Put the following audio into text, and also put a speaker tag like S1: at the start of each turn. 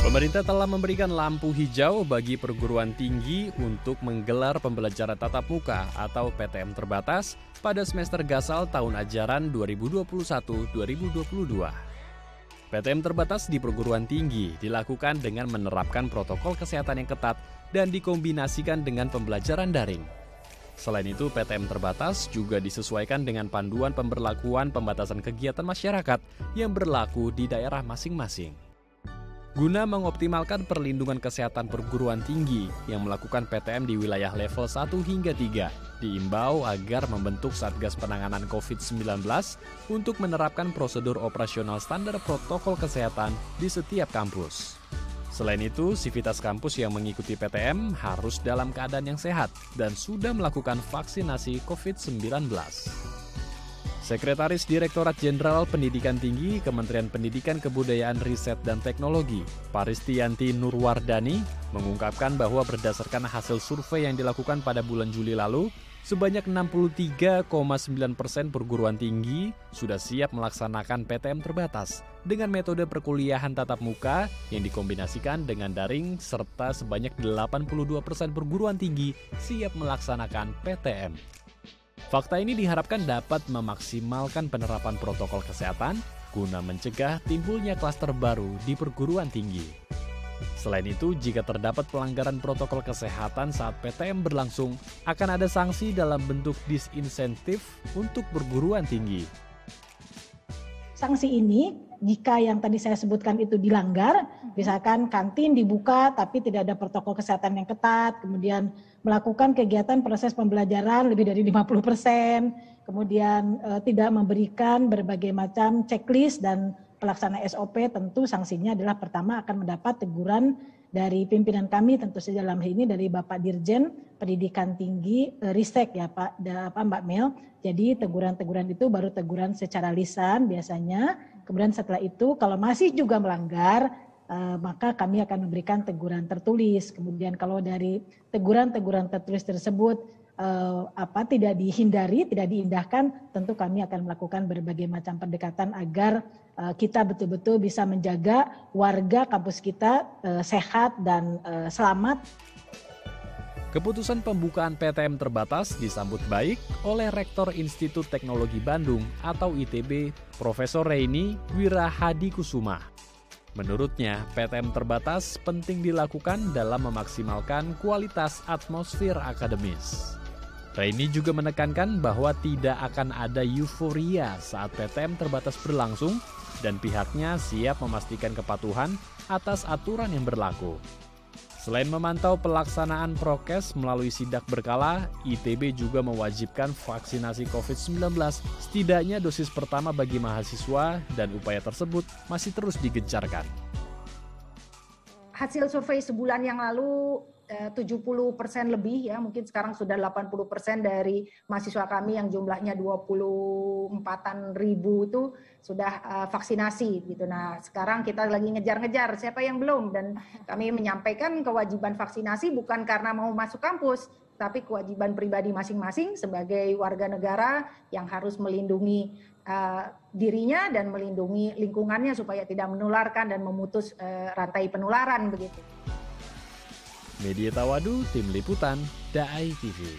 S1: Pemerintah telah memberikan lampu hijau bagi perguruan tinggi untuk menggelar pembelajaran tatap muka atau PTM terbatas pada semester gasal tahun ajaran 2021-2022. PTM terbatas di perguruan tinggi dilakukan dengan menerapkan protokol kesehatan yang ketat dan dikombinasikan dengan pembelajaran daring. Selain itu, PTM terbatas juga disesuaikan dengan panduan pemberlakuan pembatasan kegiatan masyarakat yang berlaku di daerah masing-masing. Guna mengoptimalkan perlindungan kesehatan perguruan tinggi yang melakukan PTM di wilayah level 1 hingga 3, diimbau agar membentuk Satgas Penanganan COVID-19 untuk menerapkan prosedur operasional standar protokol kesehatan di setiap kampus. Selain itu, sivitas kampus yang mengikuti PTM harus dalam keadaan yang sehat dan sudah melakukan vaksinasi COVID-19. Sekretaris Direktorat Jenderal Pendidikan Tinggi Kementerian Pendidikan Kebudayaan Riset dan Teknologi, Paristianti Nurwardani, mengungkapkan bahwa berdasarkan hasil survei yang dilakukan pada bulan Juli lalu, sebanyak 63,9% perguruan tinggi sudah siap melaksanakan PTM terbatas dengan metode perkuliahan tatap muka yang dikombinasikan dengan daring, serta sebanyak 82% perguruan tinggi siap melaksanakan PTM. Fakta ini diharapkan dapat memaksimalkan penerapan protokol kesehatan guna mencegah timbulnya klaster baru di perguruan tinggi. Selain itu, jika terdapat pelanggaran protokol kesehatan saat PTM berlangsung, akan ada sanksi dalam bentuk disinsentif untuk perguruan tinggi.
S2: Sanksi ini, jika yang tadi saya sebutkan itu dilanggar, misalkan kantin dibuka tapi tidak ada protokol kesehatan yang ketat, kemudian melakukan kegiatan proses pembelajaran lebih dari 50%, kemudian tidak memberikan berbagai macam checklist dan pelaksana SOP, tentu sanksinya adalah pertama akan mendapat teguran dari pimpinan kami, tentu saja dalam hal ini dari Bapak Dirjen Pendidikan Tinggi Ristek ya Mbak Mel. Jadi teguran-teguran itu baru teguran secara lisan biasanya. Kemudian setelah itu kalau masih juga melanggar, maka kami akan memberikan teguran tertulis. Kemudian kalau dari teguran-teguran tertulis tersebut tidak dihindari, tidak diindahkan, tentu kami akan melakukan berbagai macam pendekatan agar kita betul-betul bisa menjaga warga kampus kita sehat dan selamat.
S1: Keputusan pembukaan PTM terbatas disambut baik oleh Rektor Institut Teknologi Bandung atau ITB, Profesor Reini Wirahadikusuma. Menurutnya, PTM terbatas penting dilakukan dalam memaksimalkan kualitas atmosfer akademis. Reini juga menekankan bahwa tidak akan ada euforia saat PTM terbatas berlangsung dan pihaknya siap memastikan kepatuhan atas aturan yang berlaku. Selain memantau pelaksanaan prokes melalui sidak berkala, ITB juga mewajibkan vaksinasi COVID-19 setidaknya dosis pertama bagi mahasiswa dan upaya tersebut masih terus digencarkan.
S3: Hasil survei sebulan yang lalu 70% lebih ya, mungkin sekarang sudah 80% dari mahasiswa kami yang jumlahnya 24.000 itu sudah vaksinasi gitu. Nah, sekarang kita lagi ngejar-ngejar siapa yang belum, dan kami menyampaikan kewajiban vaksinasi bukan karena mau masuk kampus, tapi kewajiban pribadi masing-masing sebagai warga negara yang harus melindungi dirinya dan melindungi lingkungannya supaya tidak menularkan dan memutus rantai penularan begitu.
S1: Media Tawadu, Tim Liputan, DAI TV.